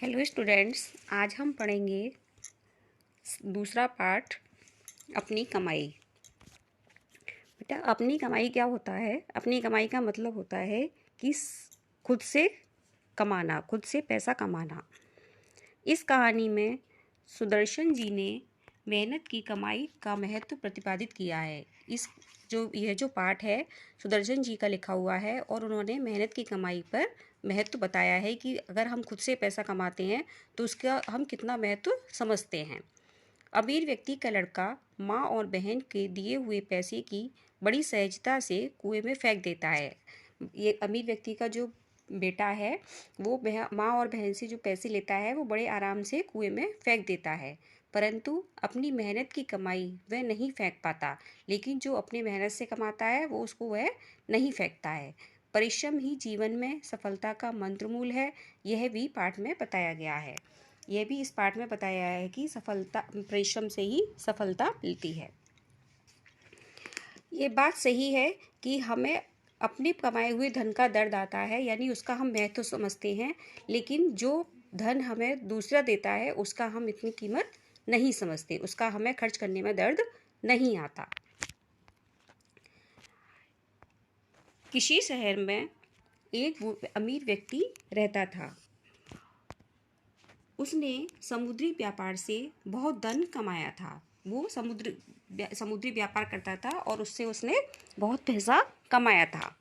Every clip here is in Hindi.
हेलो स्टूडेंट्स, आज हम पढ़ेंगे दूसरा पार्ट अपनी कमाई। बेटा, अपनी कमाई क्या होता है? अपनी कमाई का मतलब होता है कि खुद से कमाना, खुद से पैसा कमाना। इस कहानी में सुदर्शन जी ने मेहनत की कमाई का महत्व प्रतिपादित किया है। यह जो पाठ है सुदर्शन जी का लिखा हुआ है और उन्होंने मेहनत की कमाई पर महत्व बताया है कि अगर हम खुद से पैसा कमाते हैं तो उसका हम कितना महत्व समझते हैं। अमीर व्यक्ति का लड़का माँ और बहन के दिए हुए पैसे की बड़ी सहजता से कुएं में फेंक देता है। ये अमीर व्यक्ति का जो बेटा है वो माँ और बहन से जो पैसे लेता है वो बड़े आराम से कुएं में फेंक देता है, परंतु अपनी मेहनत की कमाई वह नहीं फेंक पाता। लेकिन जो अपनी मेहनत से कमाता है वो उसको वह नहीं फेंकता है। परिश्रम ही जीवन में सफलता का मंत्रमूल है, यह भी पाठ में बताया गया है। यह भी इस पाठ में बताया है कि परिश्रम से ही सफलता मिलती है। ये बात सही है कि हमें अपने कमाए हुए धन का दर्द आता है, यानी उसका हम महत्व समझते हैं, लेकिन जो धन हमें दूसरा देता है उसका हम इतनी कीमत नहीं समझते, उसका हमें खर्च करने में दर्द नहीं आता। किसी शहर में एक अमीर व्यक्ति रहता था। उसने समुद्री व्यापार से बहुत धन कमाया था। वो समुद्री व्यापार करता था और उससे उसने बहुत पैसा कमाया था।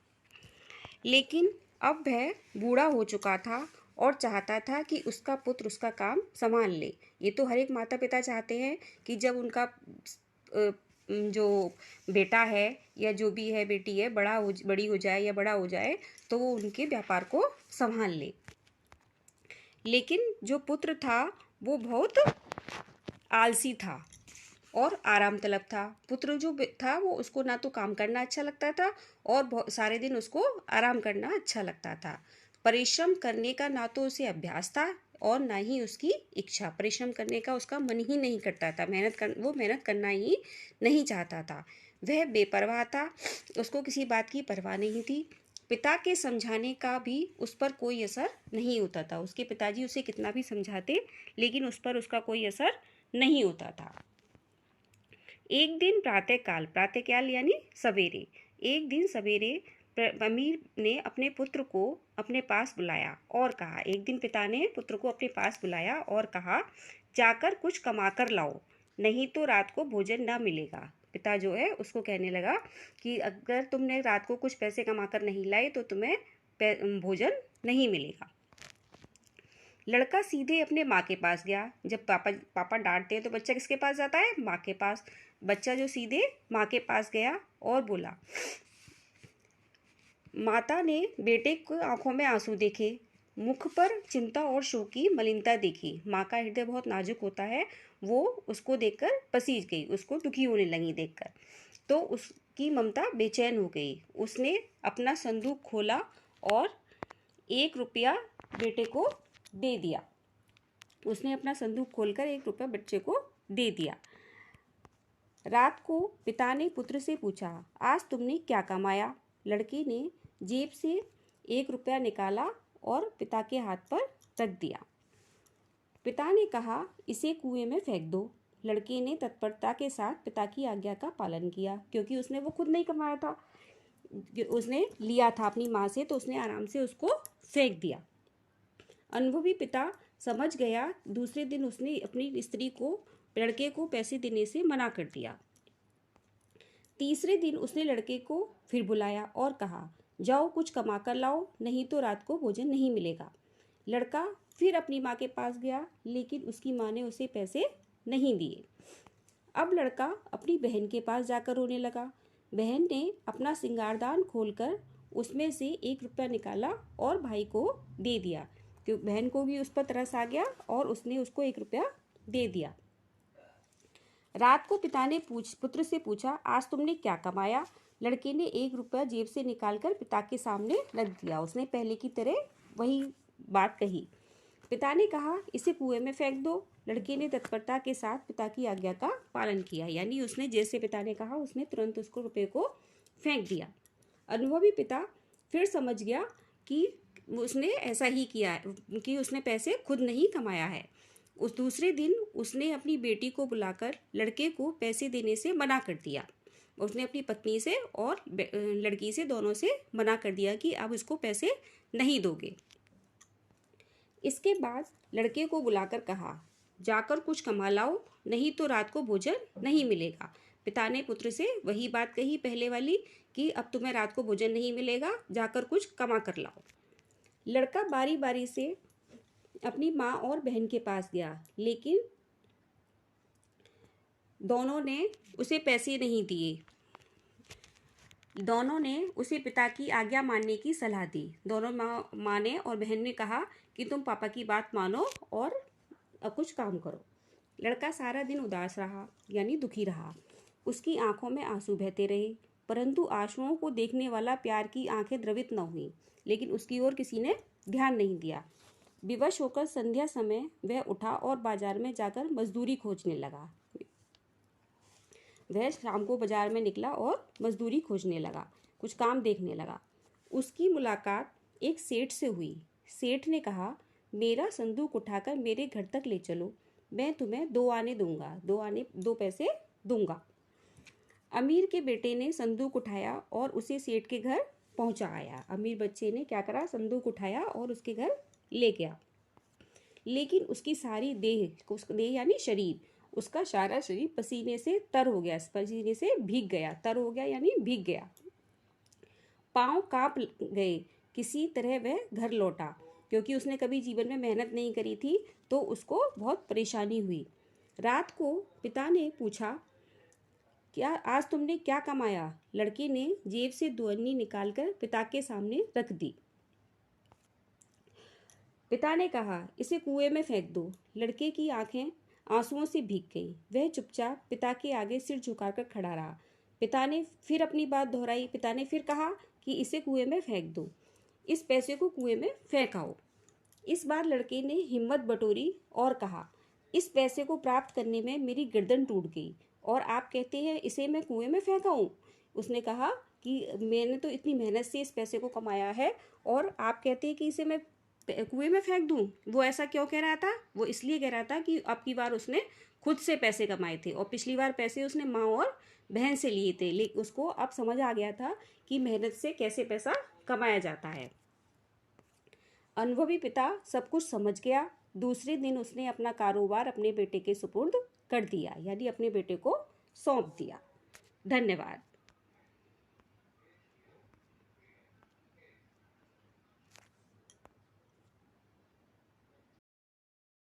लेकिन अब वह बूढ़ा हो चुका था और चाहता था कि उसका पुत्र उसका काम संभाल ले। ये तो हर एक माता पिता चाहते हैं कि जब उनका जो बेटा है या जो भी है बेटी है बड़ी हो जाए या बड़ा हो जाए तो वो उनके व्यापार को संभाल ले। लेकिन जो पुत्र था वो बहुत आलसी था और आराम तलब था। पुत्र जो था वो उसको ना तो काम करना अच्छा लगता था और सारे दिन उसको आराम करना अच्छा लगता था। परिश्रम करने का ना तो उसे अभ्यास था और ना ही उसकी इच्छा। परिश्रम करने का उसका मन ही नहीं करता था, वो मेहनत करना ही नहीं चाहता था। वह बेपरवाह था, उसको किसी बात की परवाह नहीं थी। पिता के समझाने का भी उस पर कोई असर नहीं होता था। उसके पिताजी उसे कितना भी समझाते लेकिन उस पर उसका कोई असर नहीं होता था। एक दिन प्रातःकाल यानी सवेरे, एक दिन सवेरे अमीर ने अपने पुत्र को अपने पास बुलाया और कहा, एक दिन पिता ने पुत्र को अपने पास बुलाया और कहा, जाकर कुछ कमा कर लाओ, नहीं तो रात को भोजन ना मिलेगा। पिता जो है उसको कहने लगा कि अगर तुमने रात को कुछ पैसे कमा कर नहीं लाए तो तुम्हें भोजन नहीं मिलेगा। लड़का सीधे अपने माँ के पास गया। जब पापा डांटते हैं तो बच्चा किसके पास जाता है? माँ के पास। बच्चा जो सीधे माँ के पास गया और बोला। माता ने बेटे को आंखों में आंसू देखे, मुख पर चिंता और शोक की मलिनता देखी। माँ का हृदय बहुत नाजुक होता है, वो उसको देखकर पसीज गई, उसको दुखी होने लगी देखकर। तो उसकी ममता बेचैन हो गई। उसने अपना संदूक खोला और 1 रुपया बेटे को दे दिया। उसने अपना संदूक खोलकर 1 रुपया बच्चे को दे दिया। रात को पिता ने पुत्र से पूछा, आज तुमने क्या कमाया? लड़के ने जेब से 1 रुपया निकाला और पिता के हाथ पर रख दिया। पिता ने कहा, इसे कुएं में फेंक दो। लड़के ने तत्परता के साथ पिता की आज्ञा का पालन किया, क्योंकि उसने वो खुद नहीं कमाया था, उसने लिया था अपनी माँ से, तो उसने आराम से उसको फेंक दिया। अनुभवी पिता समझ गया। दूसरे दिन उसने अपनी स्त्री को लड़के को पैसे देने से मना कर दिया। तीसरे दिन उसने लड़के को फिर बुलाया और कहा, जाओ कुछ कमा कर लाओ, नहीं तो रात को भोजन नहीं मिलेगा। लड़का फिर अपनी माँ के पास गया, लेकिन उसकी माँ ने उसे पैसे नहीं दिए। अब लड़का अपनी बहन के पास जाकर रोने लगा। बहन ने अपना सिंगारदान खोलकर उसमें से 1 रुपया निकाला और भाई को दे दिया। क्योंकि बहन को भी उस पर तरस आ गया और उसने उसको 1 रुपया दे दिया। रात को पिता ने पुत्र से पूछा, आज तुमने क्या कमाया? लड़के ने 1 रुपया जेब से निकालकर पिता के सामने रख दिया। उसने पहले की तरह वही बात कही। पिता ने कहा, इसे कुएं में फेंक दो। लड़के ने तत्परता के साथ पिता की आज्ञा का पालन किया, यानी उसने जैसे पिता ने कहा उसने तुरंत उसको रुपये को फेंक दिया। अनुभवी पिता फिर समझ गया कि उसने ऐसा ही किया कि उसने पैसे खुद नहीं कमाया है। उस दूसरे दिन उसने अपनी बेटी को बुलाकर लड़के को पैसे देने से मना कर दिया। उसने अपनी पत्नी से और लड़की से दोनों से मना कर दिया कि अब इसको पैसे नहीं दोगे। इसके बाद लड़के को बुलाकर कहा, जाकर कुछ कमा लाओ, नहीं तो रात को भोजन नहीं मिलेगा। पिता ने पुत्र से वही बात कही पहले वाली कि अब तुम्हें रात को भोजन नहीं मिलेगा, जाकर कुछ कमा कर लाओ। लड़का बारी बारी से अपनी माँ और बहन के पास गया, लेकिन दोनों ने उसे पैसे नहीं दिए। दोनों ने उसे पिता की आज्ञा मानने की सलाह दी। दोनों माँ ने और बहन ने कहा कि तुम पापा की बात मानो और कुछ काम करो। लड़का सारा दिन उदास रहा, यानी दुखी रहा। उसकी आंखों में आंसू बहते रहे, परंतु आंसुओं को देखने वाला प्यार की आंखें द्रवित न हुई, लेकिन उसकी ओर किसी ने ध्यान नहीं दिया। विवश होकर संध्या समय वह उठा और बाजार में जाकर मजदूरी खोजने लगा। वह शाम को बाजार में निकला और मजदूरी खोजने लगा, कुछ काम देखने लगा। उसकी मुलाकात एक सेठ से हुई। सेठ ने कहा, मेरा संदूक उठाकर मेरे घर तक ले चलो, मैं तुम्हें 2 आने दूंगा, 2 पैसे दूंगा। अमीर के बेटे ने संदूक उठाया और उसे सेठ के घर पहुंचाया। अमीर बच्चे ने क्या करा, संदूक उठाया और उसके घर ले गया। लेकिन उसकी सारी देह यानी शरीर, उसका सारा शरीर पसीने से तर हो गया, पसीने से भीग गया। तर हो गया यानी भीग गया। पाँव कांप गए। किसी तरह वह घर लौटा, क्योंकि उसने कभी जीवन में मेहनत नहीं करी थी, तो उसको बहुत परेशानी हुई। रात को पिता ने पूछा, क्या आज तुमने क्या कमाया? लड़के ने जेब से 2 अन्नी निकालकर पिता के सामने रख दी। पिता ने कहा, इसे कुएं में फेंक दो। लड़के की आंखें आंसुओं से भीग गई। वह चुपचाप पिता के आगे सिर झुकाकर खड़ा रहा। पिता ने फिर अपनी बात दोहराई। पिता ने फिर कहा कि इसे कुएं में फेंक दो, इस पैसे को कुएं में फेंक आओ। इस बार लड़के ने हिम्मत बटोरी और कहा, इस पैसे को प्राप्त करने में मेरी गर्दन टूट गई और आप कहते हैं इसे मैं कुएं में फेंक आऊं। उसने कहा कि मैंने तो इतनी मेहनत से इस पैसे को कमाया है और आप कहते हैं कि इसे मैं कुएं में फेंक दूं। वो ऐसा क्यों कह रहा था? वो इसलिए कह रहा था कि अब की बार उसने खुद से पैसे कमाए थे और पिछली बार पैसे उसने माँ और बहन से लिए थे, लेकिन उसको अब समझ आ गया था कि मेहनत से कैसे पैसा कमाया जाता है। अनुभवी पिता सब कुछ समझ गया। दूसरे दिन उसने अपना कारोबार अपने बेटे के सुपुर्द कर दिया, यानी अपने बेटे को सौंप दिया। धन्यवाद।